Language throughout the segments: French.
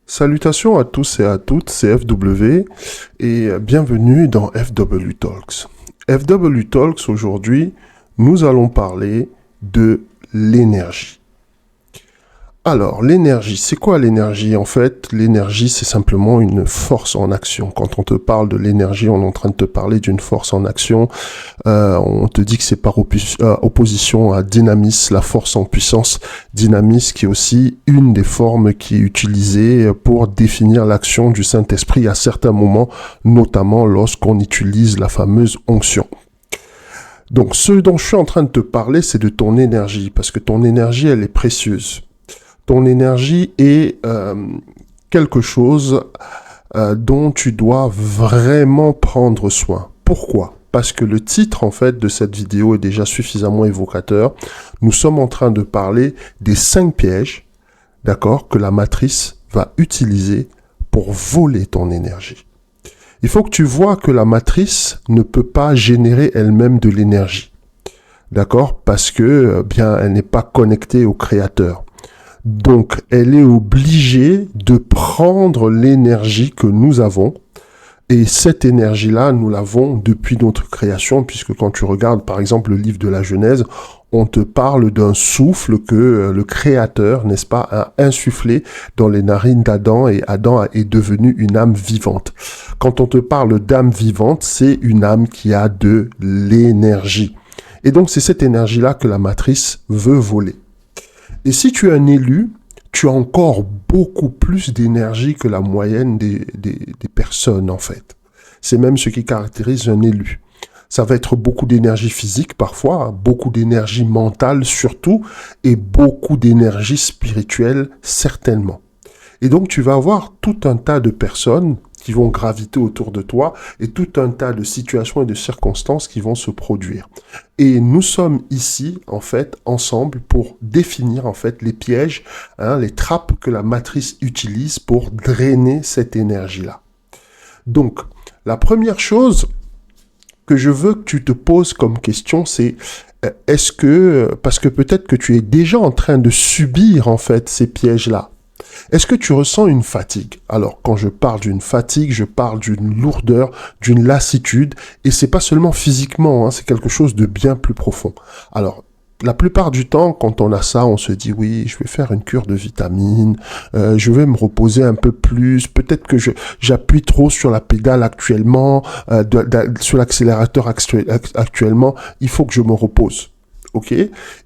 Salutations à tous et à toutes, c'est FW et bienvenue dans FW Talks. FW Talks, aujourd'hui, nous allons parler de l'énergie. Alors, l'énergie, c'est quoi l'énergie? En fait, l'énergie, c'est simplement une force en action. Quand on te parle de l'énergie, on est en train de te parler d'une force en action. On te dit que c'est par opposition à dynamis, la force en puissance. Dynamis qui est aussi une des formes qui est utilisée pour définir l'action du Saint-Esprit à certains moments, notamment lorsqu'on utilise la fameuse onction. Donc, ce dont je suis en train de te parler, c'est de ton énergie, parce que ton énergie, elle est précieuse. Ton énergie est quelque chose dont tu dois vraiment prendre soin. Pourquoi ? Parce que le titre, en fait, de cette vidéo est déjà suffisamment évocateur. Nous sommes en train de parler des 5 pièges, d'accord, que la matrice va utiliser pour voler ton énergie. Il faut que tu vois que la matrice ne peut pas générer elle-même de l'énergie, d'accord, parce que, bien, elle n'est pas connectée au créateur. Donc, elle est obligée de prendre l'énergie que nous avons. Et cette énergie-là, nous l'avons depuis notre création, puisque quand tu regardes, par exemple, le livre de la Genèse, on te parle d'un souffle que le Créateur, n'est-ce pas, a insufflé dans les narines d'Adam, et Adam est devenu une âme vivante. Quand on te parle d'âme vivante, c'est une âme qui a de l'énergie. Et donc, c'est cette énergie-là que la matrice veut voler. Et si tu es un élu, tu as encore beaucoup plus d'énergie que la moyenne des personnes, en fait. C'est même ce qui caractérise un élu. Ça va être beaucoup d'énergie physique parfois, beaucoup d'énergie mentale surtout, et beaucoup d'énergie spirituelle certainement. Et donc tu vas avoir tout un tas de personnes qui vont graviter autour de toi et tout un tas de situations et de circonstances qui vont se produire. Et nous sommes ici, en fait, ensemble pour définir, en fait, les pièges, les trappes que la matrice utilise pour drainer cette énergie-là. Donc, la première chose que je veux que tu te poses comme question, c'est est-ce que, parce que peut-être que tu es déjà en train de subir, en fait, ces pièges-là. Est-ce que tu ressens une fatigue? Alors, quand je parle d'une fatigue, je parle d'une lourdeur, d'une lassitude, et c'est pas seulement physiquement, c'est quelque chose de bien plus profond. Alors, la plupart du temps, quand on a ça, on se dit oui, je vais faire une cure de vitamines, je vais me reposer un peu plus, peut-être que j'appuie trop sur la pédale actuellement, sur l'accélérateur actuellement, il faut que je me repose. Ok,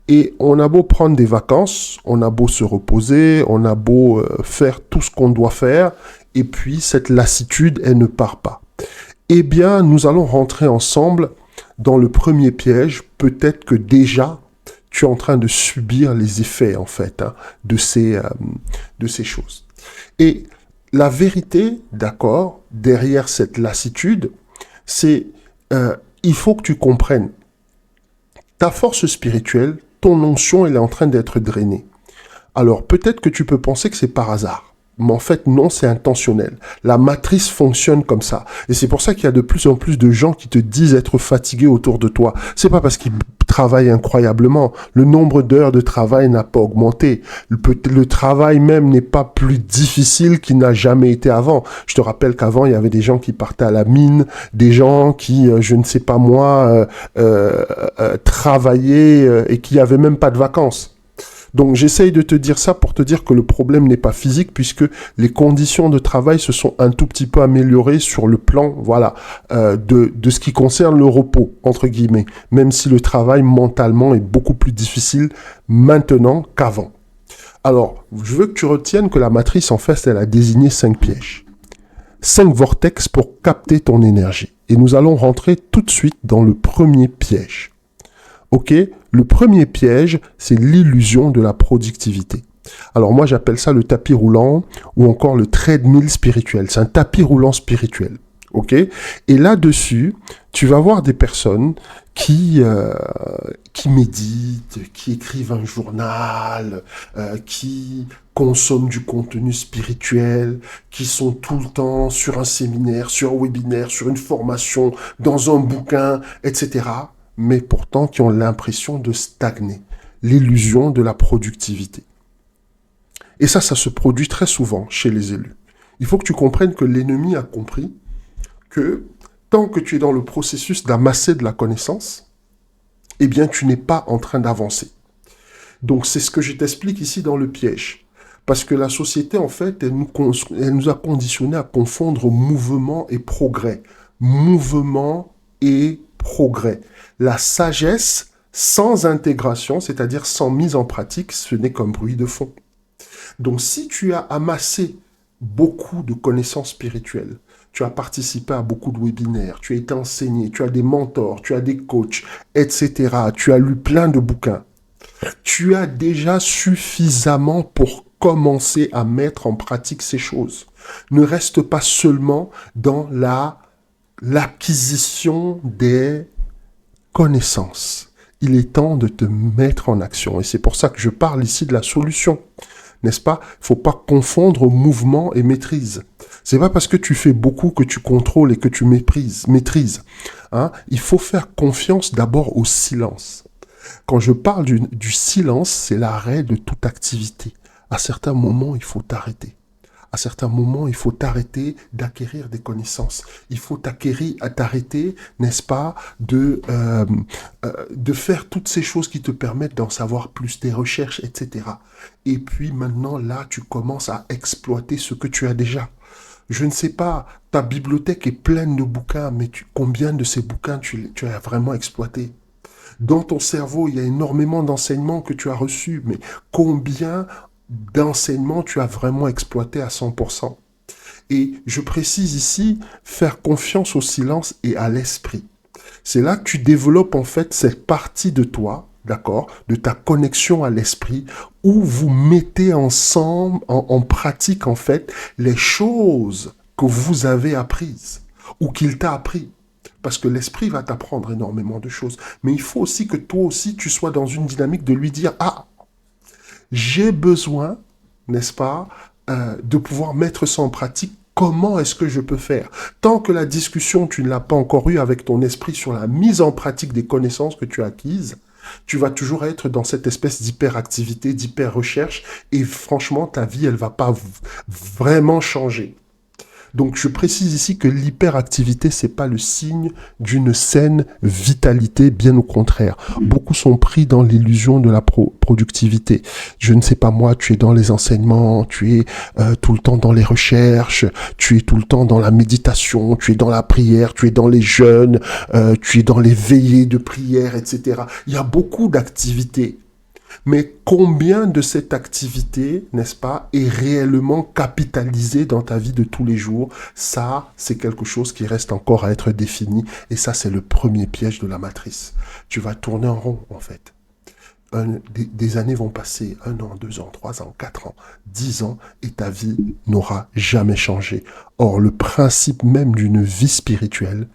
et on a beau prendre des vacances, on a beau se reposer, on a beau faire tout ce qu'on doit faire, et puis cette lassitude, elle ne part pas. Eh bien, nous allons rentrer ensemble dans le premier piège. Peut-être que déjà, tu es en train de subir les effets, en fait, de ces choses. Et la vérité, d'accord, derrière cette lassitude, c'est il faut que tu comprennes. Ta force spirituelle, ton onction, elle est en train d'être drainée. Alors, peut-être que tu peux penser que c'est par hasard. Mais en fait, non, c'est intentionnel. La matrice fonctionne comme ça. Et c'est pour ça qu'il y a de plus en plus de gens qui te disent être fatigués autour de toi. C'est pas parce qu'ils travaillent incroyablement. Le nombre d'heures de travail n'a pas augmenté. Le travail même n'est pas plus difficile qu'il n'a jamais été avant. Je te rappelle qu'avant, il y avait des gens qui partaient à la mine, des gens qui, je ne sais pas moi, travaillaient et qui n'avaient même pas de vacances. Donc j'essaye de te dire ça pour te dire que le problème n'est pas physique puisque les conditions de travail se sont un tout petit peu améliorées sur le plan de ce qui concerne le repos, entre guillemets, même si le travail mentalement est beaucoup plus difficile maintenant qu'avant. Alors, je veux que tu retiennes que la matrice, en fait, elle a désigné 5 pièges. 5 vortex pour capter ton énergie. Et nous allons rentrer tout de suite dans le premier piège. Ok, le premier piège, c'est l'illusion de la productivité. Alors moi, j'appelle ça le tapis roulant ou encore le treadmill spirituel. C'est un tapis roulant spirituel. Ok, et là-dessus, tu vas voir des personnes qui méditent, qui écrivent un journal, qui consomment du contenu spirituel, qui sont tout le temps sur un séminaire, sur un webinaire, sur une formation, dans un bouquin, etc., mais pourtant qui ont l'impression de stagner, l'illusion de la productivité. Et ça se produit très souvent chez les élus. Il faut que tu comprennes que l'ennemi a compris que tant que tu es dans le processus d'amasser de la connaissance, eh bien, tu n'es pas en train d'avancer. Donc, c'est ce que je t'explique ici dans le piège. Parce que la société, en fait, elle nous a conditionnés à confondre mouvement et progrès. Mouvement et progrès. La sagesse sans intégration, c'est-à-dire sans mise en pratique, ce n'est qu'un bruit de fond. Donc, si tu as amassé beaucoup de connaissances spirituelles, tu as participé à beaucoup de webinaires, tu as été enseigné, tu as des mentors, tu as des coachs, etc. Tu as lu plein de bouquins. Tu as déjà suffisamment pour commencer à mettre en pratique ces choses. Ne reste pas seulement dans l'acquisition des connaissances. Il est temps de te mettre en action. Et c'est pour ça que je parle ici de la solution. N'est-ce pas? Il ne faut pas confondre mouvement et maîtrise. C'est pas parce que tu fais beaucoup que tu contrôles et que tu maîtrises. Hein? Il faut faire confiance d'abord au silence. Quand je parle du silence, c'est l'arrêt de toute activité. À certains moments, il faut t'arrêter. À certains moments, il faut t'arrêter d'acquérir des connaissances. Il faut t'arrêter, n'est-ce pas, de faire toutes ces choses qui te permettent d'en savoir plus, tes recherches, etc. Et puis maintenant, là, tu commences à exploiter ce que tu as déjà. Je ne sais pas, ta bibliothèque est pleine de bouquins, mais combien de ces bouquins tu as vraiment exploité? Dans ton cerveau, il y a énormément d'enseignements que tu as reçus, mais combien d'enseignements tu as vraiment exploité à 100%? Et je précise ici, faire confiance au silence et à l'esprit. C'est là que tu développes en fait cette partie de toi, d'accord, de ta connexion à l'esprit, où vous mettez ensemble, en pratique en fait, les choses que vous avez apprises, ou qu'il t'a appris. Parce que l'esprit va t'apprendre énormément de choses. Mais il faut aussi que toi aussi, tu sois dans une dynamique de lui dire, ah, j'ai besoin, n'est-ce pas, de pouvoir mettre ça en pratique. Comment est-ce que je peux faire? Tant que la discussion, tu ne l'as pas encore eue avec ton esprit sur la mise en pratique des connaissances que tu as acquises, tu vas toujours être dans cette espèce d'hyperactivité, d'hyper-recherche, et franchement, ta vie, elle va pas vraiment changer. Donc, je précise ici que l'hyperactivité, c'est pas le signe d'une saine vitalité, bien au contraire. Beaucoup sont pris dans l'illusion de la productivité. Je ne sais pas moi, tu es dans les enseignements, tu es tout le temps dans les recherches, tu es tout le temps dans la méditation, tu es dans la prière, tu es dans les jeûnes, tu es dans les veillées de prière, etc. Il y a beaucoup d'activités. Mais combien de cette activité, n'est-ce pas, est réellement capitalisée dans ta vie de tous les jours? Ça, c'est quelque chose qui reste encore à être défini. Et ça, c'est le premier piège de la matrice. Tu vas tourner en rond, en fait. Des années vont passer, 1 an, 2 ans, 3 ans, 4 ans, 10 ans, et ta vie n'aura jamais changé. Or, le principe même d'une vie spirituelle,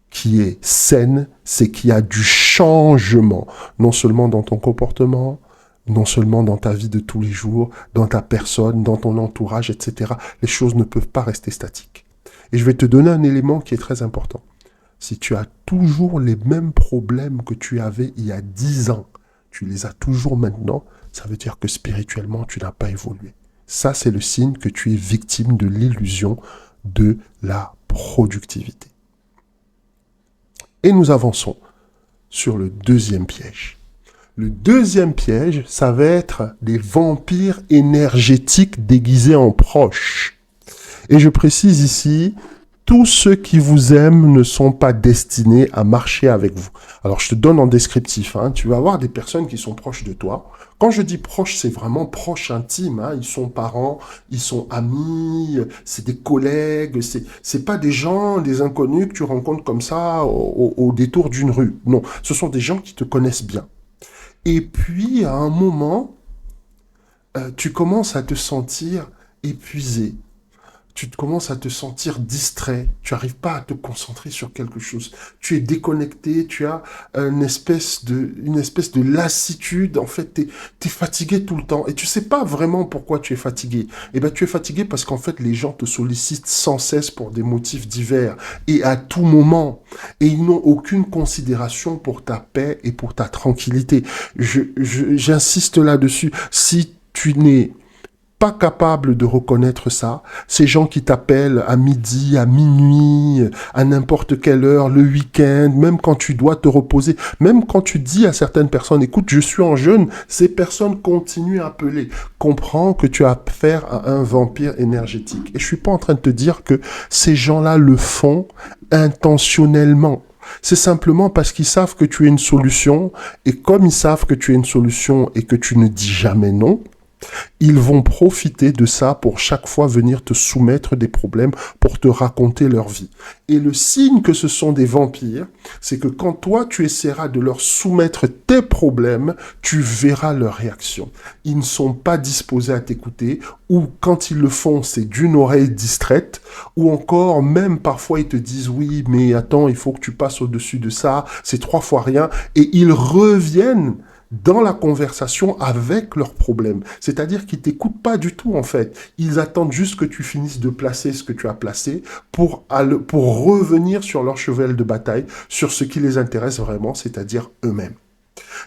qui est saine, c'est qu'il y a du changement, non seulement dans ton comportement, non seulement dans ta vie de tous les jours, dans ta personne, dans ton entourage, etc. Les choses ne peuvent pas rester statiques. Et je vais te donner un élément qui est très important. Si tu as toujours les mêmes problèmes que tu avais il y a 10 ans, tu les as toujours maintenant, ça veut dire que spirituellement, tu n'as pas évolué. Ça, c'est le signe que tu es victime de l'illusion de la productivité. Et nous avançons sur le deuxième piège. Le deuxième piège, ça va être des vampires énergétiques déguisés en proches. Et je précise ici, tous ceux qui vous aiment ne sont pas destinés à marcher avec vous. Alors, je te donne en descriptif. Hein, tu vas avoir des personnes qui sont proches de toi. Quand je dis proches, c'est vraiment proches intimes. Hein, ils sont parents, ils sont amis, c'est des collègues. C'est pas des gens, des inconnus que tu rencontres comme ça au détour d'une rue. Non, ce sont des gens qui te connaissent bien. Et puis, à un moment, tu commences à te sentir épuisé. Tu commences à te sentir distrait. Tu n'arrives pas à te concentrer sur quelque chose. Tu es déconnecté, tu as une espèce de lassitude. En fait, tu es fatigué tout le temps. Et tu sais pas vraiment pourquoi tu es fatigué. Eh bien, tu es fatigué parce qu'en fait, les gens te sollicitent sans cesse pour des motifs divers et à tout moment. Et ils n'ont aucune considération pour ta paix et pour ta tranquillité. J'insiste là-dessus. Si tu n'es pas capable de reconnaître ça. Ces gens qui t'appellent à midi, à minuit, à n'importe quelle heure, le week-end, même quand tu dois te reposer, même quand tu dis à certaines personnes, écoute, je suis en jeûne, ces personnes continuent à appeler. Comprends que tu as affaire à un vampire énergétique. Et je suis pas en train de te dire que ces gens-là le font intentionnellement. C'est simplement parce qu'ils savent que tu es une solution, et comme ils savent que tu es une solution et que tu ne dis jamais non, ils vont profiter de ça pour chaque fois venir te soumettre des problèmes, pour te raconter leur vie. Et le signe que ce sont des vampires, c'est que quand toi tu essaieras de leur soumettre tes problèmes, tu verras leur réaction. Ils ne sont pas disposés à t'écouter, ou quand ils le font, c'est d'une oreille distraite, ou encore même parfois ils te disent oui, mais attends, il faut que tu passes au-dessus de ça, c'est 3 fois rien, et ils reviennent dans la conversation avec leurs problèmes. C'est-à-dire qu'ils t'écoutent pas du tout, en fait. Ils attendent juste que tu finisses de placer ce que tu as placé pour revenir sur leur cheval de bataille, sur ce qui les intéresse vraiment, c'est-à-dire eux-mêmes.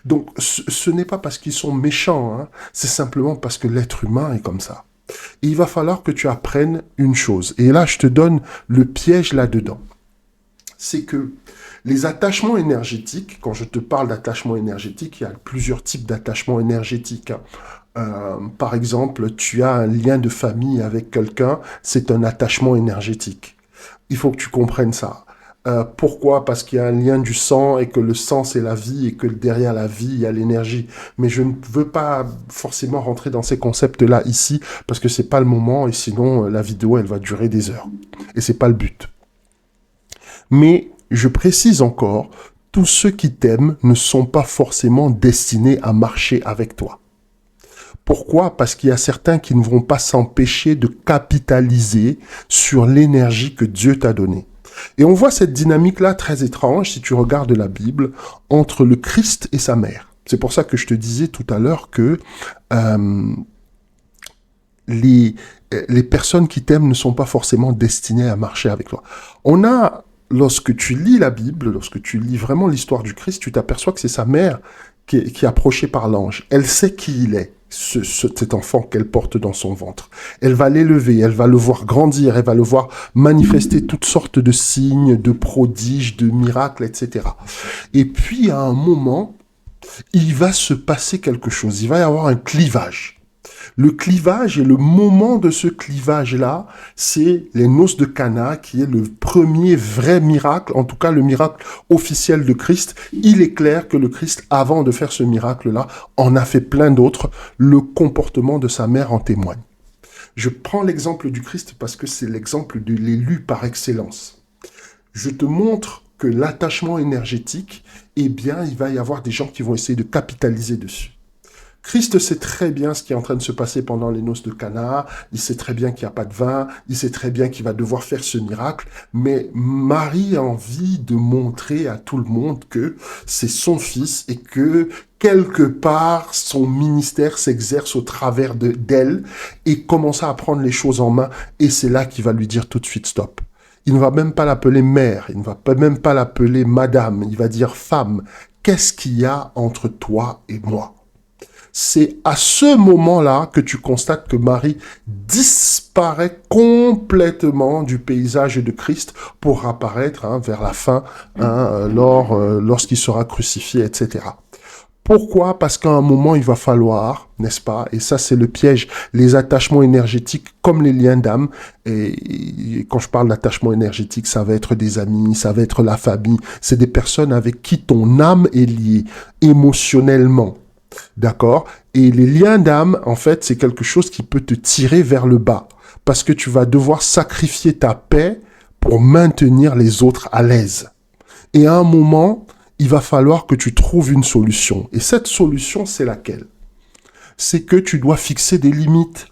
Donc, ce n'est pas parce qu'ils sont méchants, hein, c'est simplement parce que l'être humain est comme ça. Et il va falloir que tu apprennes une chose. Et là, je te donne le piège là-dedans. C'est que les attachements énergétiques, quand je te parle d'attachement énergétique, il y a plusieurs types d'attachements énergétiques. Par exemple, tu as un lien de famille avec quelqu'un, c'est un attachement énergétique. Il faut que tu comprennes ça. Pourquoi? Parce qu'il y a un lien du sang et que le sang c'est la vie et que derrière la vie il y a l'énergie. Mais je ne veux pas forcément rentrer dans ces concepts-là ici parce que c'est pas le moment et sinon la vidéo elle va durer des heures. Et c'est pas le but. Mais je précise encore, tous ceux qui t'aiment ne sont pas forcément destinés à marcher avec toi. Pourquoi? Parce qu'il y a certains qui ne vont pas s'empêcher de capitaliser sur l'énergie que Dieu t'a donnée. Et on voit cette dynamique-là très étrange, si tu regardes la Bible, entre le Christ et sa mère. C'est pour ça que je te disais tout à l'heure que les personnes qui t'aiment ne sont pas forcément destinées à marcher avec toi. Lorsque tu lis la Bible, lorsque tu lis vraiment l'histoire du Christ, tu t'aperçois que c'est sa mère qui est approchée par l'ange. Elle sait qui il est, cet enfant qu'elle porte dans son ventre. Elle va l'élever, elle va le voir grandir, elle va le voir manifester toutes sortes de signes, de prodiges, de miracles, etc. Et puis, à un moment, il va se passer quelque chose. Il va y avoir un clivage. Le clivage et le moment de ce clivage-là, c'est les noces de Cana, qui est le premier vrai miracle, en tout cas le miracle officiel de Christ. Il est clair que le Christ, avant de faire ce miracle-là, en a fait plein d'autres. Le comportement de sa mère en témoigne. Je prends l'exemple du Christ parce que c'est l'exemple de l'élu par excellence. Je te montre que l'attachement énergétique, eh bien, il va y avoir des gens qui vont essayer de capitaliser dessus. Christ sait très bien ce qui est en train de se passer pendant les noces de Cana, il sait très bien qu'il n'y a pas de vin, il sait très bien qu'il va devoir faire ce miracle, mais Marie a envie de montrer à tout le monde que c'est son fils et que quelque part son ministère s'exerce au travers d'elle et commence à prendre les choses en main et c'est là qu'il va lui dire tout de suite stop. Il ne va même pas l'appeler mère, il ne va même pas l'appeler madame, il va dire femme, qu'est-ce qu'il y a entre toi et moi ? C'est à ce moment-là que tu constates que Marie disparaît complètement du paysage de Christ pour apparaître vers la fin, lorsqu'il sera crucifié, etc. Pourquoi? Parce qu'à un moment, il va falloir, n'est-ce pas, et ça c'est le piège, les attachements énergétiques comme les liens d'âme, et quand je parle d'attachement énergétique, ça va être des amis, ça va être la famille, c'est des personnes avec qui ton âme est liée émotionnellement. D'accord? Et les liens d'âme, en fait, c'est quelque chose qui peut te tirer vers le bas. Parce que tu vas devoir sacrifier ta paix pour maintenir les autres à l'aise. Et à un moment, il va falloir que tu trouves une solution. Et cette solution, c'est laquelle? C'est que tu dois fixer des limites.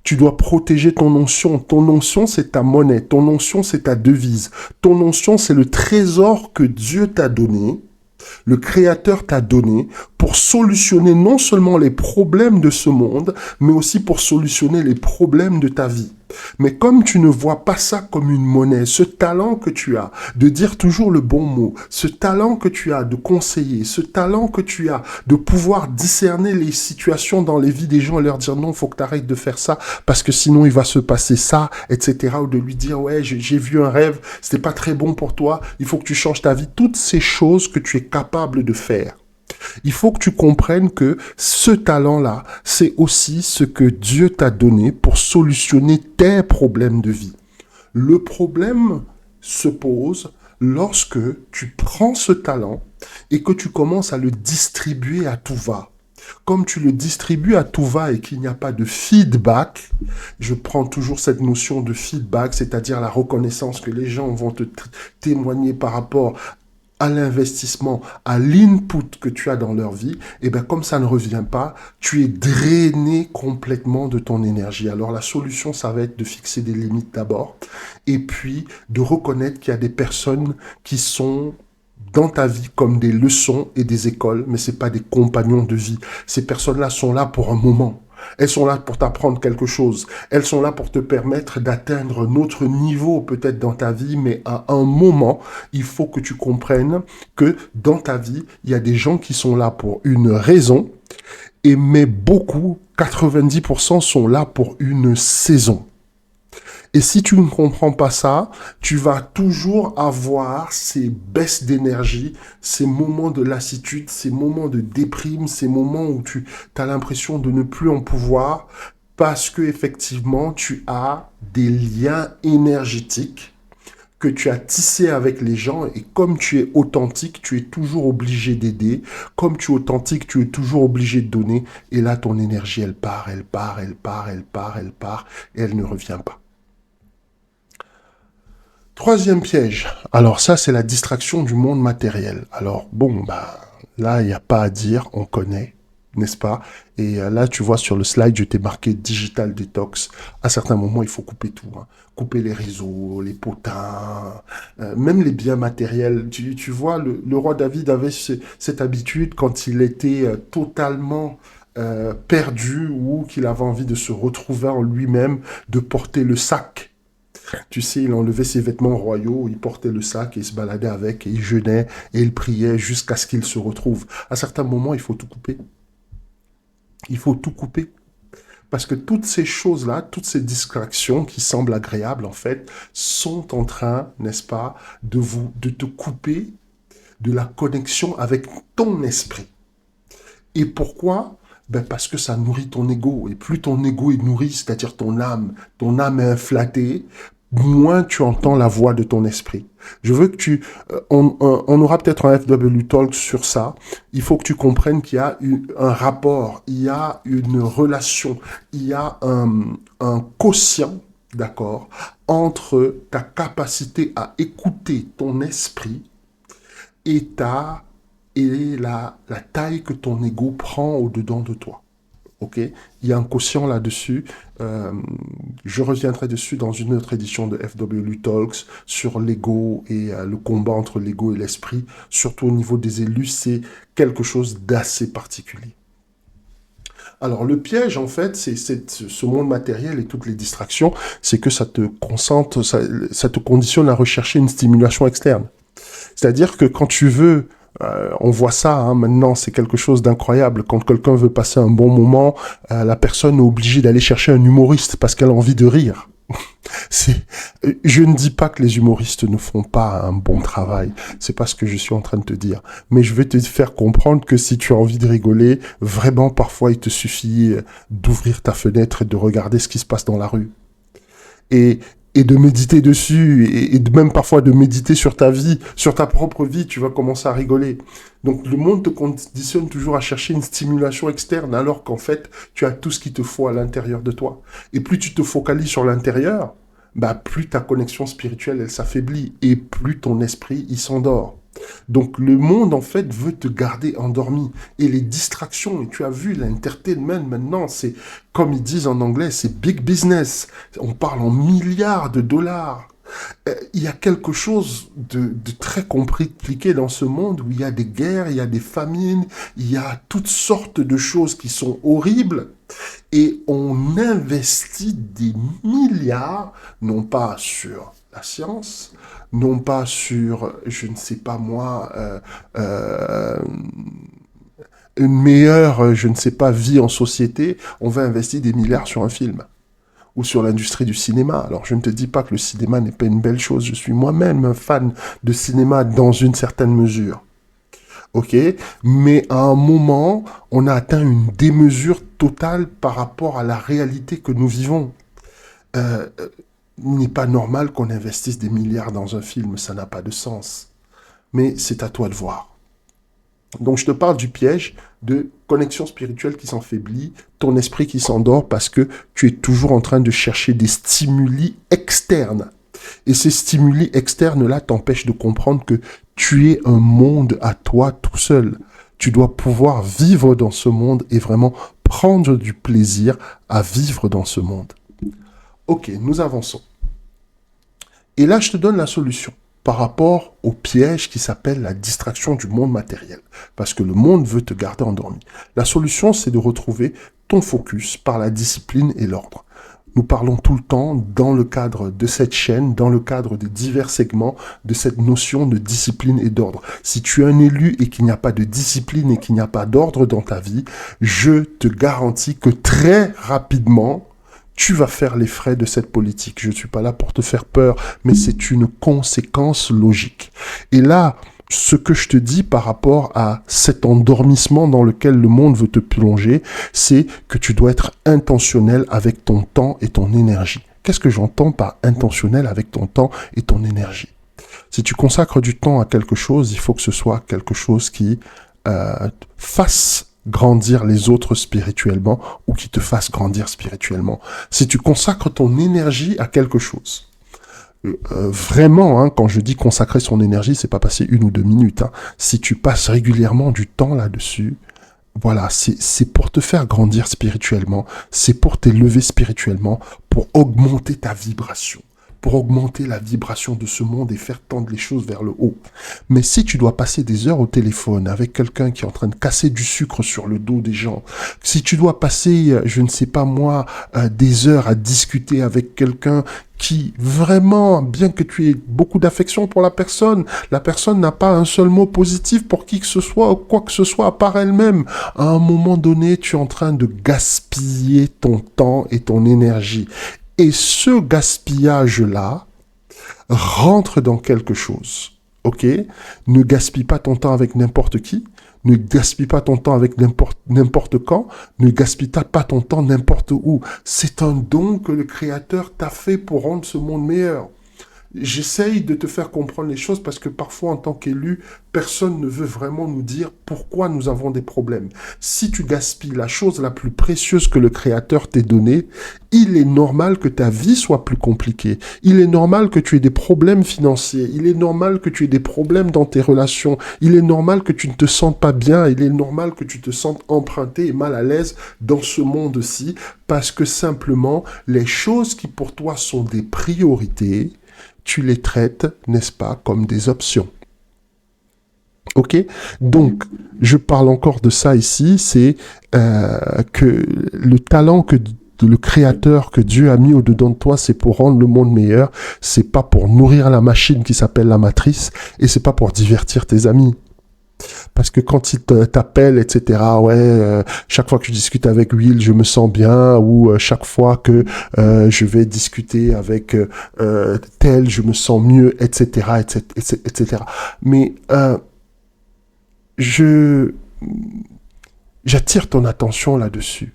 Tu dois protéger ton onction. Ton onction, c'est ta monnaie. Ton onction, c'est ta devise. Ton onction, c'est le trésor que Dieu t'a donné. Le Créateur t'a donné pour solutionner non seulement les problèmes de ce monde, mais aussi pour solutionner les problèmes de ta vie. Mais comme tu ne vois pas ça comme une monnaie, ce talent que tu as de dire toujours le bon mot, ce talent que tu as de conseiller, ce talent que tu as de pouvoir discerner les situations dans les vies des gens et leur dire non, faut que tu arrêtes de faire ça parce que sinon il va se passer ça, etc. Ou de lui dire ouais, j'ai vu un rêve, c'était pas très bon pour toi, il faut que tu changes ta vie. Toutes ces choses que tu es capable de faire. Il faut que tu comprennes que ce talent-là, c'est aussi ce que Dieu t'a donné pour solutionner tes problèmes de vie. Le problème se pose lorsque tu prends ce talent et que tu commences à le distribuer à tout va. Comme tu le distribues à tout va et qu'il n'y a pas de feedback, je prends toujours cette notion de feedback, c'est-à-dire la reconnaissance que les gens vont te témoigner par rapport à l'investissement, à l'input que tu as dans leur vie, et bien comme ça ne revient pas, tu es drainé complètement de ton énergie. Alors la solution, ça va être de fixer des limites d'abord, et puis de reconnaître qu'il y a des personnes qui sont dans ta vie comme des leçons et des écoles, mais c'est pas des compagnons de vie. Ces personnes-là sont là pour un moment. Elles sont là pour t'apprendre quelque chose. Elles sont là pour te permettre d'atteindre un autre niveau peut-être dans ta vie, mais à un moment, il faut que tu comprennes que dans ta vie, il y a des gens qui sont là pour une raison, et mais beaucoup, 90% sont là pour une saison. Et si tu ne comprends pas ça, tu vas toujours avoir ces baisses d'énergie, ces moments de lassitude, ces moments de déprime, ces moments où tu as l'impression de ne plus en pouvoir parce que effectivement, tu as des liens énergétiques que tu as tissés avec les gens et comme tu es authentique, tu es toujours obligé d'aider. Comme tu es authentique, tu es toujours obligé de donner. Et là, ton énergie, elle part, elle part, elle part, elle part, elle part et elle ne revient pas. Troisième piège. Alors ça, c'est la distraction du monde matériel. Alors bon, bah là, il n'y a pas à dire, on connaît, n'est-ce pas? Et là, tu vois, sur le slide, je t'ai marqué Digital Detox. À certains moments, il faut couper tout. Hein. Couper les réseaux, les potins, même les biens matériels. Tu vois, le roi David avait cette habitude quand il était totalement perdu ou qu'il avait envie de se retrouver en lui-même, de porter le sac. Tu sais, il enlevait ses vêtements royaux, il portait le sac et il se baladait avec, et il jeûnait et il priait jusqu'à ce qu'il se retrouve. À certains moments, il faut tout couper. Il faut tout couper. Parce que toutes ces choses-là, toutes ces distractions qui semblent agréables, en fait, sont en train, n'est-ce pas, de te couper de la connexion avec ton esprit. Et pourquoi? Ben parce que ça nourrit ton ego. Et plus ton ego est nourri, c'est-à-dire ton âme est inflattée, moins tu entends la voix de ton esprit. Je veux que on aura peut-être un FW Talk sur ça. Il faut que tu comprennes qu'il y a un rapport, il y a une relation, il y a un quotient, d'accord, entre ta capacité à écouter ton esprit et la taille que ton ego prend au-dedans de toi. Ok, il y a un quotient là-dessus. Je reviendrai dessus dans une autre édition de FW Talks sur l'ego et le combat entre l'ego et l'esprit. Surtout au niveau des élus, c'est quelque chose d'assez particulier. Alors le piège, en fait, c'est ce monde matériel et toutes les distractions, c'est que ça te concentre, ça te conditionne à rechercher une stimulation externe. C'est-à-dire que quand tu veux on voit ça hein, maintenant, c'est quelque chose d'incroyable. Quand quelqu'un veut passer un bon moment, la personne est obligée d'aller chercher un humoriste parce qu'elle a envie de rire. Je ne dis pas que les humoristes ne font pas un bon travail, c'est pas ce que je suis en train de te dire. Mais je vais te faire comprendre que si tu as envie de rigoler, vraiment parfois il te suffit d'ouvrir ta fenêtre et de regarder ce qui se passe dans la rue. Et de méditer dessus, et même parfois de méditer sur ta vie, sur ta propre vie, tu vas commencer à rigoler. Donc le monde te conditionne toujours à chercher une stimulation externe, alors qu'en fait, tu as tout ce qu'il te faut à l'intérieur de toi. Et plus tu te focalises sur l'intérieur, bah plus ta connexion spirituelle, elle s'affaiblit, et plus ton esprit, il s'endort. Donc le monde en fait veut te garder endormi et les distractions, et tu as vu l'entertainment maintenant, c'est comme ils disent en anglais, c'est big business, on parle en milliards de dollars Il y a quelque chose de très compliqué dans ce monde où il y a des guerres, il y a des famines, il y a toutes sortes de choses qui sont horribles et on investit des milliards, non pas sur la science, non pas sur, je ne sais pas moi, une meilleure, je ne sais pas, vie en société, on va investir des milliards sur un film ou sur l'industrie du cinéma. Alors, je ne te dis pas que le cinéma n'est pas une belle chose. Je suis moi-même un fan de cinéma dans une certaine mesure. Ok? Mais à un moment, on a atteint une démesure totale par rapport à la réalité que nous vivons. Il n'est pas normal qu'on investisse des milliards dans un film. Ça n'a pas de sens. Mais c'est à toi de voir. Donc, je te parle du piège de connexion spirituelle qui s'enfaiblit, ton esprit qui s'endort parce que tu es toujours en train de chercher des stimuli externes. Et ces stimuli externes-là t'empêchent de comprendre que tu es un monde à toi tout seul. Tu dois pouvoir vivre dans ce monde et vraiment prendre du plaisir à vivre dans ce monde. Ok, nous avançons. Et là, je te donne la solution par rapport au piège qui s'appelle la distraction du monde matériel. Parce que le monde veut te garder endormi. La solution, c'est de retrouver ton focus par la discipline et l'ordre. Nous parlons tout le temps, dans le cadre de cette chaîne, dans le cadre des divers segments, de cette notion de discipline et d'ordre. Si tu es un élu et qu'il n'y a pas de discipline et qu'il n'y a pas d'ordre dans ta vie, je te garantis que très rapidement, tu vas faire les frais de cette politique. Je ne suis pas là pour te faire peur, mais c'est une conséquence logique. Et là, ce que je te dis par rapport à cet endormissement dans lequel le monde veut te plonger, c'est que tu dois être intentionnel avec ton temps et ton énergie. Qu'est-ce que j'entends par intentionnel avec ton temps et ton énergie? Si tu consacres du temps à quelque chose, il faut que ce soit quelque chose qui fasse grandir les autres spirituellement ou qui te fasse grandir spirituellement. Si tu consacres ton énergie à quelque chose, vraiment, hein, quand je dis consacrer son énergie, c'est pas passer 1 ou 2 minutes. Hein. Si tu passes régulièrement du temps là-dessus, voilà, c'est pour te faire grandir spirituellement, c'est pour t'élever spirituellement, pour augmenter ta vibration, pour augmenter la vibration de ce monde et faire tendre les choses vers le haut. Mais si tu dois passer des heures au téléphone avec quelqu'un qui est en train de casser du sucre sur le dos des gens, si tu dois passer, je ne sais pas moi, des heures à discuter avec quelqu'un qui vraiment, bien que tu aies beaucoup d'affection pour la personne n'a pas un seul mot positif pour qui que ce soit ou quoi que ce soit à part elle-même. À un moment donné, tu es en train de gaspiller ton temps et ton énergie. Et ce gaspillage-là rentre dans quelque chose, ok? Ne gaspille pas ton temps avec n'importe qui, ne gaspille pas ton temps avec n'importe quand, ne gaspille pas ton temps n'importe où. C'est un don que le Créateur t'a fait pour rendre ce monde meilleur. J'essaye de te faire comprendre les choses parce que parfois, en tant qu'élu, personne ne veut vraiment nous dire pourquoi nous avons des problèmes. Si tu gaspilles la chose la plus précieuse que le Créateur t'ait donnée, il est normal que ta vie soit plus compliquée. Il est normal que tu aies des problèmes financiers. Il est normal que tu aies des problèmes dans tes relations. Il est normal que tu ne te sentes pas bien. Il est normal que tu te sentes emprunté et mal à l'aise dans ce monde-ci parce que simplement, les choses qui pour toi sont des priorités, tu les traites, n'est-ce pas, comme des options. Ok? Donc, je parle encore de ça ici, c'est que le talent que le créateur que Dieu a mis au-dedans de toi, c'est pour rendre le monde meilleur, c'est pas pour nourrir la machine qui s'appelle la matrice, et c'est pas pour divertir tes amis. Parce que quand il t'appelle, etc., chaque fois que je discute avec Will, je me sens bien, ou chaque fois que je vais discuter avec tel, je me sens mieux, etc., etc. Mais j'attire ton attention là-dessus,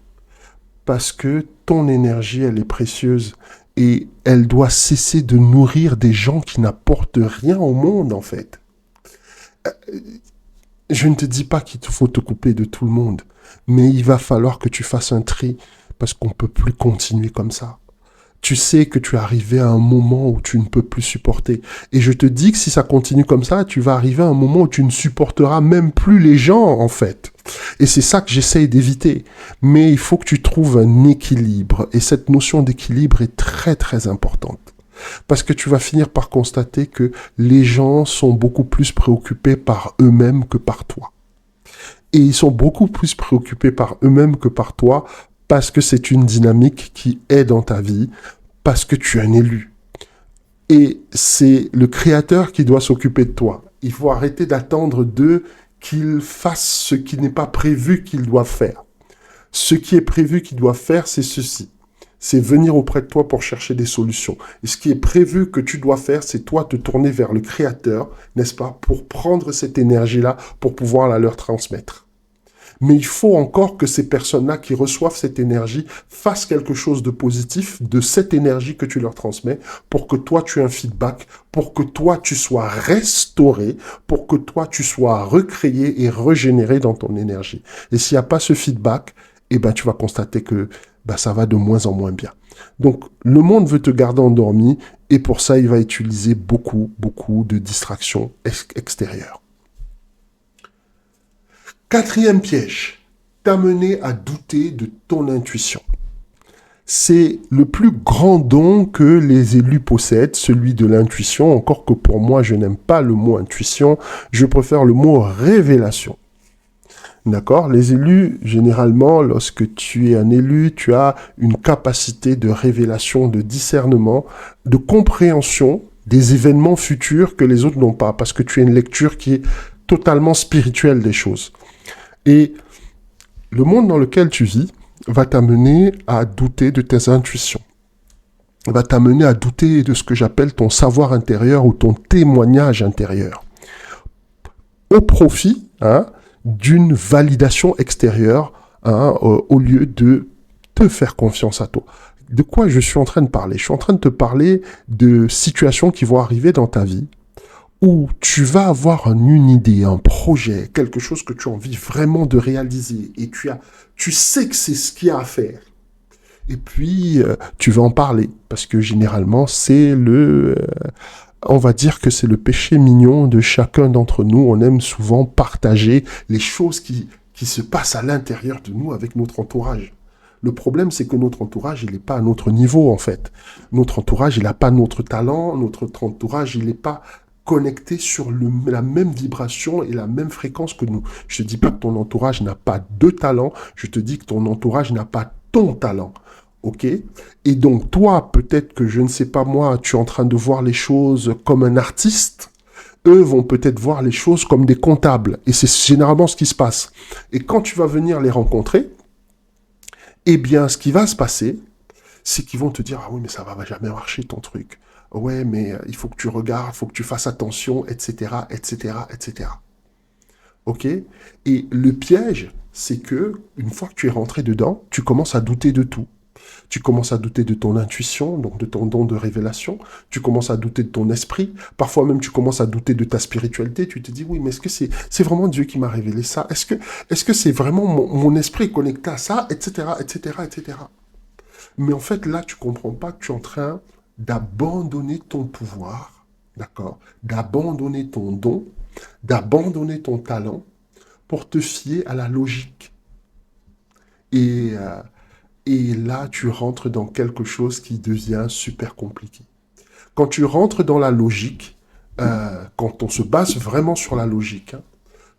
parce que ton énergie, elle est précieuse, et elle doit cesser de nourrir des gens qui n'apportent rien au monde, en fait. Je ne te dis pas qu'il faut te couper de tout le monde, mais il va falloir que tu fasses un tri parce qu'on ne peut plus continuer comme ça. Tu sais que tu es arrivé à un moment où tu ne peux plus supporter. Et je te dis que si ça continue comme ça, tu vas arriver à un moment où tu ne supporteras même plus les gens, en fait. Et c'est ça que j'essaye d'éviter. Mais il faut que tu trouves un équilibre. Et cette notion d'équilibre est très, très importante. Parce que tu vas finir par constater que les gens sont beaucoup plus préoccupés par eux-mêmes que par toi. Et ils sont beaucoup plus préoccupés par eux-mêmes que par toi parce que c'est une dynamique qui est dans ta vie, parce que tu es un élu. Et c'est le Créateur qui doit s'occuper de toi. Il faut arrêter d'attendre d'eux qu'ils fassent ce qui n'est pas prévu qu'ils doivent faire. Ce qui est prévu qu'ils doivent faire, c'est ceci. C'est venir auprès de toi pour chercher des solutions. Et ce qui est prévu que tu dois faire, c'est toi te tourner vers le Créateur, n'est-ce pas, pour prendre cette énergie-là, pour pouvoir la leur transmettre. Mais il faut encore que ces personnes-là qui reçoivent cette énergie fassent quelque chose de positif de cette énergie que tu leur transmets pour que toi tu aies un feedback, pour que toi tu sois restauré, pour que toi tu sois recréé et régénéré dans ton énergie. Et s'il n'y a pas ce feedback, eh ben tu vas constater que ça va de moins en moins bien. Donc le monde veut te garder endormi et pour ça il va utiliser beaucoup de distractions extérieures. Quatrième piège, t'amener à douter de ton intuition. C'est le plus grand don que les élus possèdent, celui de l'intuition, encore que pour moi, je n'aime pas le mot intuition, je préfère le mot révélation. D'accord ? Les élus, généralement, lorsque tu es un élu, tu as une capacité de révélation, de discernement, de compréhension des événements futurs que les autres n'ont pas, parce que tu as une lecture qui est totalement spirituelle des choses. Et le monde dans lequel tu vis va t'amener à douter de tes intuitions. Va t'amener à douter de ce que j'appelle ton savoir intérieur ou ton témoignage intérieur. Au profit d'une validation extérieure au lieu de te faire confiance à toi. De quoi je suis en train de parler ? Je suis en train de te parler de situations qui vont arriver dans ta vie où tu vas avoir une idée, un projet, quelque chose que tu as envie vraiment de réaliser et tu sais que c'est ce qu'il y a à faire. Et puis, tu vas en parler parce que généralement, on va dire que c'est le péché mignon de chacun d'entre nous. On aime souvent partager les choses qui se passent à l'intérieur de nous avec notre entourage. Le problème, c'est que notre entourage, il n'est pas à notre niveau, en fait. Notre entourage, il n'a pas notre talent. Notre entourage, il n'est pas connecté sur la même vibration et la même fréquence que nous. Je te dis pas que ton entourage n'a pas de talent, je te dis que ton entourage n'a pas ton talent. Ok ? Et donc, toi, peut-être que, je ne sais pas moi, tu es en train de voir les choses comme un artiste, eux vont peut-être voir les choses comme des comptables. Et c'est généralement ce qui se passe. Et quand tu vas venir les rencontrer, eh bien, ce qui va se passer, c'est qu'ils vont te dire « Ah oui, mais ça va jamais marcher ton truc. Ouais, mais il faut que tu regardes, il faut que tu fasses attention, etc., etc., etc. » Ok ? Et le piège, c'est que une fois que tu es rentré dedans, tu commences à douter de tout. Tu commences à douter de ton intuition, donc de ton don de révélation. Tu commences à douter de ton esprit. Parfois même, tu commences à douter de ta spiritualité. Tu te dis, oui, mais est-ce que c'est vraiment Dieu qui m'a révélé ça ? Est-ce que c'est vraiment mon esprit connecté à ça, etc., etc., etc. Mais en fait, là, tu comprends pas que tu es en train d'abandonner ton pouvoir, d'accord ? D'abandonner ton don, d'abandonner ton talent pour te fier à la logique. Et là, tu rentres dans quelque chose qui devient super compliqué. Quand tu rentres dans la logique, quand on se base vraiment sur la logique,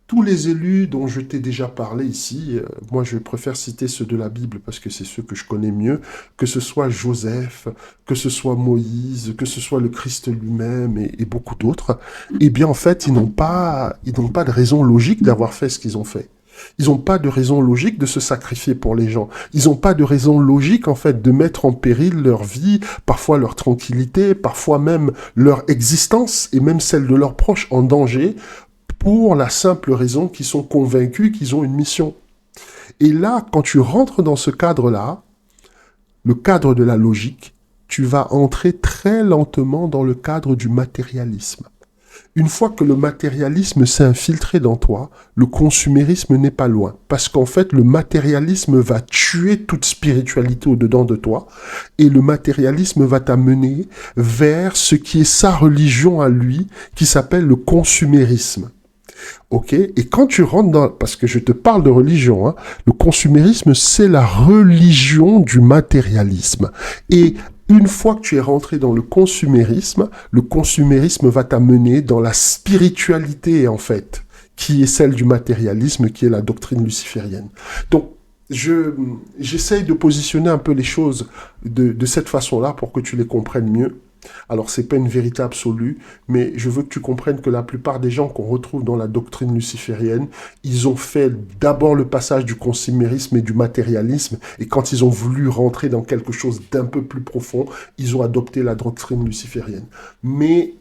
tous les élus dont je t'ai déjà parlé ici, moi je préfère citer ceux de la Bible parce que c'est ceux que je connais mieux, que ce soit Joseph, que ce soit Moïse, que ce soit le Christ lui-même et beaucoup d'autres, eh bien en fait ils n'ont pas de raison logique d'avoir fait ce qu'ils ont fait. Ils n'ont pas de raison logique de se sacrifier pour les gens. Ils n'ont pas de raison logique, en fait, de mettre en péril leur vie, parfois leur tranquillité, parfois même leur existence et même celle de leurs proches en danger pour la simple raison qu'ils sont convaincus qu'ils ont une mission. Et là, quand tu rentres dans ce cadre-là, le cadre de la logique, tu vas entrer très lentement dans le cadre du matérialisme. Une fois que le matérialisme s'est infiltré dans toi, le consumérisme n'est pas loin. Parce qu'en fait, le matérialisme va tuer toute spiritualité au-dedans de toi. Et le matérialisme va t'amener vers ce qui est sa religion à lui, qui s'appelle le consumérisme. Ok ? Et quand tu rentres dans... Parce que je te parle de religion, le consumérisme, c'est la religion du matérialisme. Et Une fois que tu es rentré dans le consumérisme va t'amener dans la spiritualité, en fait, qui est celle du matérialisme, qui est la doctrine luciférienne. Donc, j'essaye de positionner un peu les choses de cette façon-là pour que tu les comprennes mieux. Alors, c'est pas une vérité absolue, mais je veux que tu comprennes que la plupart des gens qu'on retrouve dans la doctrine luciférienne, ils ont fait d'abord le passage du consumérisme et du matérialisme, et quand ils ont voulu rentrer dans quelque chose d'un peu plus profond, ils ont adopté la doctrine luciférienne. Mais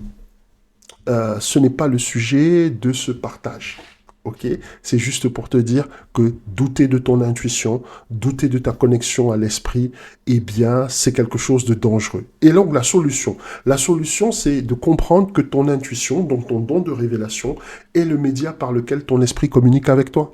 ce n'est pas le sujet de ce partage. Ok, c'est juste pour te dire que douter de ton intuition, douter de ta connexion à l'esprit, eh bien, c'est quelque chose de dangereux. Et donc, la solution, c'est de comprendre que ton intuition, donc ton don de révélation, est le média par lequel ton esprit communique avec toi.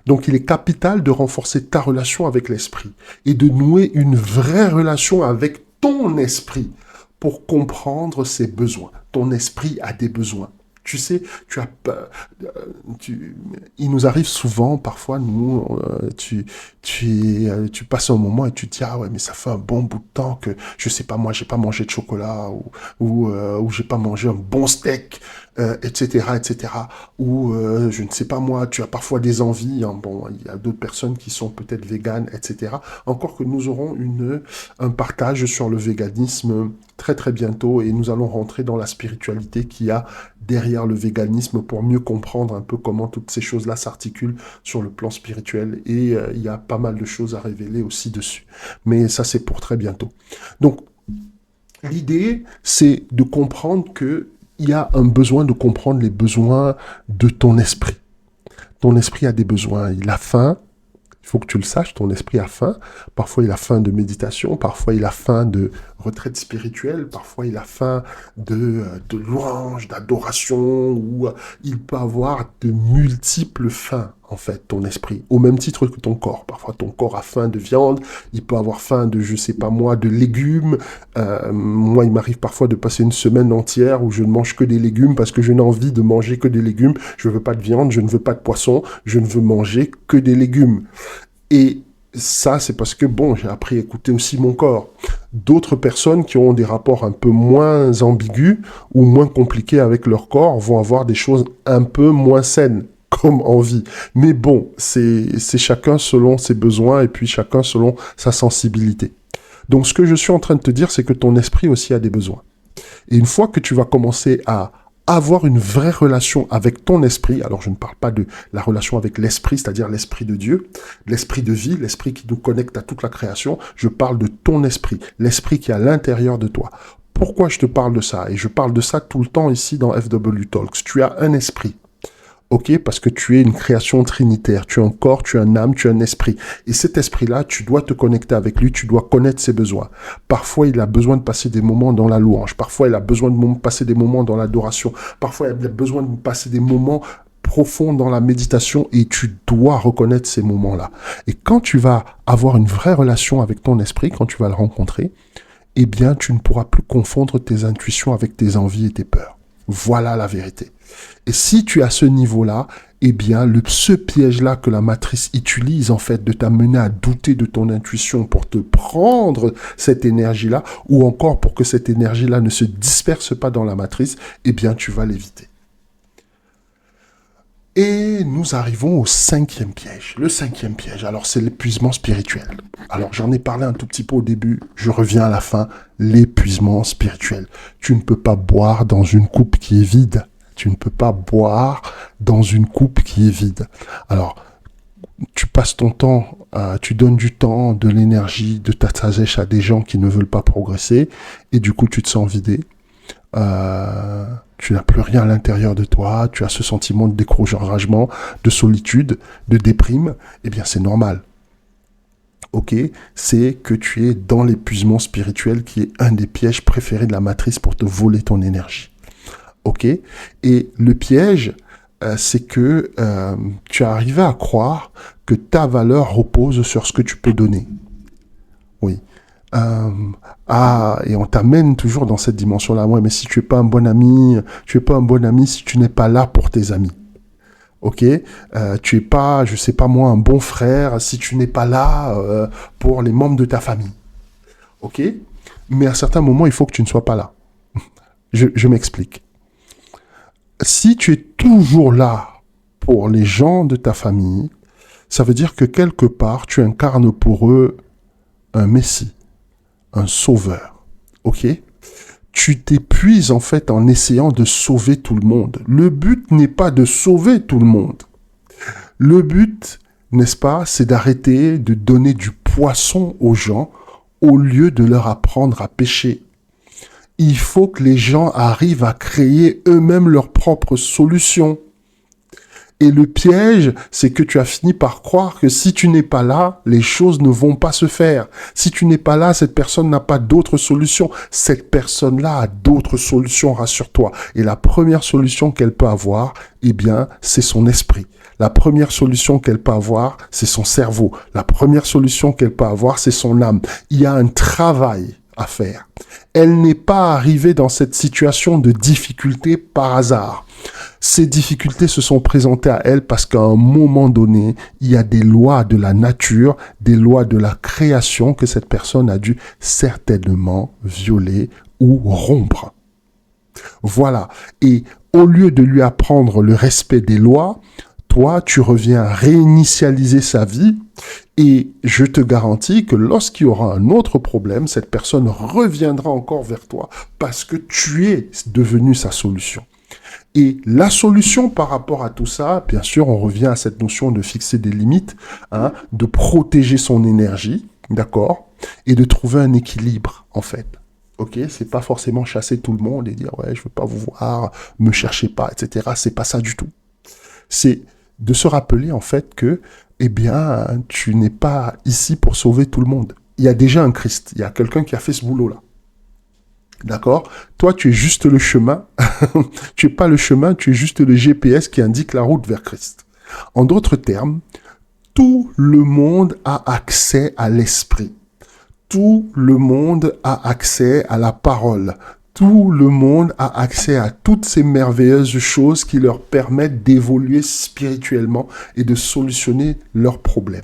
Donc, il est capital de renforcer ta relation avec l'esprit et de nouer une vraie relation avec ton esprit pour comprendre ses besoins. Ton esprit a des besoins. Tu sais, il nous arrive souvent, parfois, tu passes un moment et tu te dis, ah ouais, mais ça fait un bon bout de temps que, je sais pas, moi, j'ai pas mangé de chocolat, ou j'ai pas mangé un bon steak, etc. Ou, je ne sais pas, moi, tu as parfois des envies, hein, bon, il y a d'autres personnes qui sont peut-être véganes, etc. Encore que nous aurons un partage sur le véganisme très très bientôt et nous allons rentrer dans la spiritualité qu'il y a derrière le véganisme pour mieux comprendre un peu comment toutes ces choses-là s'articulent sur le plan spirituel et il y a pas mal de choses à révéler aussi dessus. Mais ça c'est pour très bientôt. Donc l'idée c'est de comprendre que il y a un besoin de comprendre les besoins de ton esprit. Ton esprit a des besoins, il a faim. Il faut que tu le saches, ton esprit a faim. Parfois, il a faim de méditation, parfois, il a faim de retraite spirituelle, parfois, il a faim de louange, d'adoration, ou il peut avoir de multiples faims, en fait, ton esprit, au même titre que ton corps. Parfois, ton corps a faim de viande, il peut avoir faim de, je sais pas moi, de légumes. Moi, il m'arrive parfois de passer une semaine entière où je ne mange que des légumes parce que je n'ai envie de manger que des légumes. Je ne veux pas de viande, je ne veux pas de poisson, je ne veux manger que des légumes. Et ça, c'est parce que, bon, j'ai appris à écouter aussi mon corps. D'autres personnes qui ont des rapports un peu moins ambigus ou moins compliqués avec leur corps vont avoir des choses un peu moins saines comme envie. Mais bon, c'est chacun selon ses besoins et puis chacun selon sa sensibilité. Donc, ce que je suis en train de te dire, c'est que ton esprit aussi a des besoins. Et une fois que tu vas commencer à avoir une vraie relation avec ton esprit, alors je ne parle pas de la relation avec l'esprit, c'est-à-dire l'esprit de Dieu, l'esprit de vie, l'esprit qui nous connecte à toute la création, je parle de ton esprit, l'esprit qui est à l'intérieur de toi. Pourquoi je te parle de ça? Et je parle de ça tout le temps ici dans FW Talks. Tu as un esprit. Ok, parce que tu es une création trinitaire. Tu as un corps, tu as une âme, tu as un esprit. Et cet esprit-là, tu dois te connecter avec lui, tu dois connaître ses besoins. Parfois, il a besoin de passer des moments dans la louange. Parfois, il a besoin de passer des moments dans l'adoration. Parfois, il a besoin de passer des moments profonds dans la méditation et tu dois reconnaître ces moments-là. Et quand tu vas avoir une vraie relation avec ton esprit, quand tu vas le rencontrer, eh bien, tu ne pourras plus confondre tes intuitions avec tes envies et tes peurs. Voilà la vérité. Et si tu es à ce niveau-là, eh bien, ce piège-là que la matrice utilise, en fait, de t'amener à douter de ton intuition pour te prendre cette énergie-là, ou encore pour que cette énergie-là ne se disperse pas dans la matrice, eh bien, tu vas l'éviter. Et nous arrivons au 5e piège. Le 5e piège, alors c'est l'épuisement spirituel. Alors j'en ai parlé un tout petit peu au début, je reviens à la fin, l'épuisement spirituel. Tu ne peux pas boire dans une coupe qui est vide. Tu ne peux pas boire dans une coupe qui est vide. Alors, tu passes ton temps, tu donnes du temps, de l'énergie, de ta sagesse à des gens qui ne veulent pas progresser, et du coup tu te sens vidé. Tu n'as plus rien à l'intérieur de toi, tu as ce sentiment de découragement, de solitude, de déprime, eh bien c'est normal. Ok, c'est que tu es dans l'épuisement spirituel qui est un des pièges préférés de la matrice pour te voler ton énergie. Ok, et le piège, c'est que tu es arrivé à croire que ta valeur repose sur ce que tu peux donner. Oui. Et on t'amène toujours dans cette dimension-là. Ouais, mais si tu es pas un bon ami, tu es pas un bon ami si tu n'es pas là pour tes amis. Ok, tu es pas, je sais pas moi, un bon frère si tu n'es pas là pour les membres de ta famille. ok? Mais à certains moments, il faut que tu ne sois pas là. Je m'explique. Si tu es toujours là pour les gens de ta famille, ça veut dire que quelque part, tu incarnes pour eux un messie, un sauveur, ok? Tu t'épuises en fait en essayant de sauver tout le monde. Le but n'est pas de sauver tout le monde. Le but, n'est-ce pas, c'est d'arrêter de donner du poisson aux gens au lieu de leur apprendre à pêcher. Il faut que les gens arrivent à créer eux-mêmes leurs propres solutions. Et le piège, c'est que tu as fini par croire que si tu n'es pas là, les choses ne vont pas se faire. Si tu n'es pas là, cette personne n'a pas d'autre solution. Cette personne-là a d'autres solutions, rassure-toi. Et la première solution qu'elle peut avoir, eh bien, c'est son esprit. La première solution qu'elle peut avoir, c'est son cerveau. La première solution qu'elle peut avoir, c'est son âme. Il y a un travail à faire. Elle n'est pas arrivée dans cette situation de difficulté par hasard. Ces difficultés se sont présentées à elle parce qu'à un moment donné, il y a des lois de la nature, des lois de la création que cette personne a dû certainement violer ou rompre. Voilà. Et au lieu de lui apprendre le respect des lois, toi, tu reviens réinitialiser sa vie et je te garantis que lorsqu'il y aura un autre problème, cette personne reviendra encore vers toi parce que tu es devenu sa solution. Et la solution par rapport à tout ça, bien sûr, on revient à cette notion de fixer des limites, hein, de protéger son énergie, d'accord, et de trouver un équilibre, en fait. Ok, c'est pas forcément chasser tout le monde et dire ouais, je veux pas vous voir, me cherchez pas, etc. C'est pas ça du tout. C'est de se rappeler en fait que, eh bien, tu n'es pas ici pour sauver tout le monde. Il y a déjà un Christ, il y a quelqu'un qui a fait ce boulot-là. D'accord? Toi, tu es juste le chemin. Tu es pas le chemin, tu es juste le GPS qui indique la route vers Christ. En d'autres termes, tout le monde a accès à l'esprit. Tout le monde a accès à la parole. Tout le monde a accès à toutes ces merveilleuses choses qui leur permettent d'évoluer spirituellement et de solutionner leurs problèmes.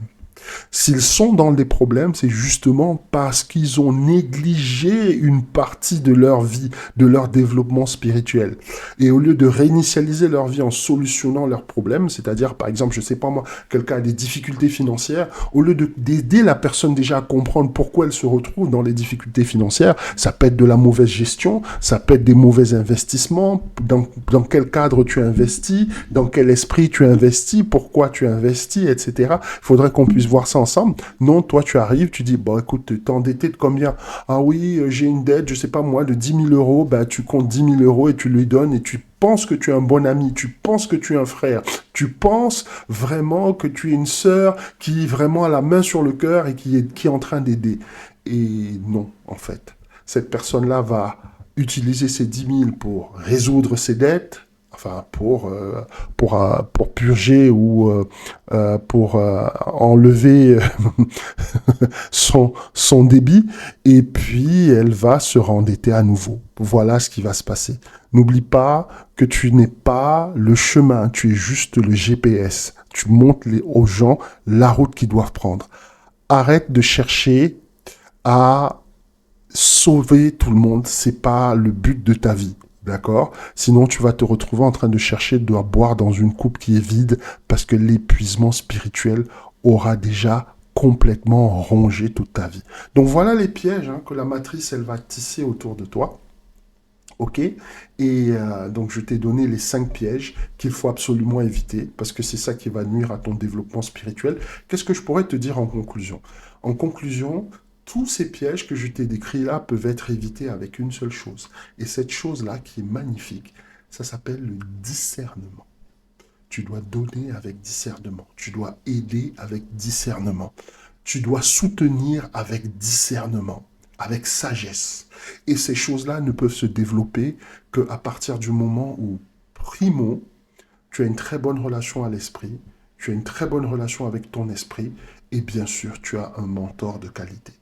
S'ils sont dans des problèmes, c'est justement parce qu'ils ont négligé une partie de leur vie, de leur développement spirituel. Et au lieu de réinitialiser leur vie en solutionnant leurs problèmes, c'est-à-dire, par exemple, je sais pas moi, quelqu'un a des difficultés financières, au lieu d'aider la personne déjà à comprendre pourquoi elle se retrouve dans les difficultés financières, ça peut être de la mauvaise gestion, ça peut être des mauvais investissements, dans quel cadre tu investis, dans quel esprit tu investis, pourquoi tu investis, etc. Il faudrait qu'on puisse voir ça ensemble. Non, toi, tu arrives, tu dis, bon, écoute, t'es endetté de combien? Ah oui, j'ai une dette, je sais pas moi, de 10 000 euros. Ben, tu comptes 10 000 euros et tu lui donnes et tu penses que tu es un bon ami, tu penses que tu es un frère, tu penses vraiment que tu es une sœur qui vraiment a la main sur le cœur et qui est en train d'aider. Et non, en fait. Cette personne-là va utiliser ces 10 000 pour résoudre ses dettes, enfin pour purger ou pour enlever son débit, et puis elle va se rendetter à nouveau. Voilà ce qui va se passer. N'oublie pas que tu n'es pas le chemin, tu es juste le GPS. Tu montres aux gens la route qu'ils doivent prendre. Arrête de chercher à sauver tout le monde, c'est pas le but de ta vie. D'accord? Sinon, tu vas te retrouver en train de chercher de boire dans une coupe qui est vide parce que l'épuisement spirituel aura déjà complètement rongé toute ta vie. Donc voilà les pièges que la matrice, elle va tisser autour de toi. Ok? Et donc je t'ai donné les 5 pièges qu'il faut absolument éviter parce que c'est ça qui va nuire à ton développement spirituel. Qu'est-ce que je pourrais te dire en conclusion? En conclusion, tous ces pièges que je t'ai décrits là peuvent être évités avec une seule chose. Et cette chose-là qui est magnifique, ça s'appelle le discernement. Tu dois donner avec discernement. Tu dois aider avec discernement. Tu dois soutenir avec discernement, avec sagesse. Et ces choses-là ne peuvent se développer qu'à partir du moment où, primo, tu as une très bonne relation à l'esprit, tu as une très bonne relation avec ton esprit, et bien sûr, tu as un mentor de qualité.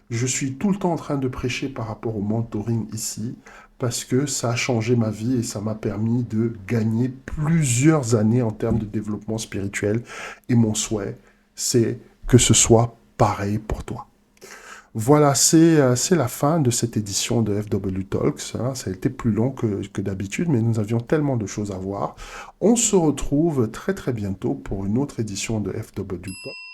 Je suis tout le temps en train de prêcher par rapport au mentoring ici, parce que ça a changé ma vie et ça m'a permis de gagner plusieurs années en termes de développement spirituel. Et mon souhait, c'est que ce soit pareil pour toi. Voilà, c'est la fin de cette édition de FW Talks, hein. Ça a été plus long que d'habitude, mais nous avions tellement de choses à voir. On se retrouve très très bientôt pour une autre édition de FW Talks.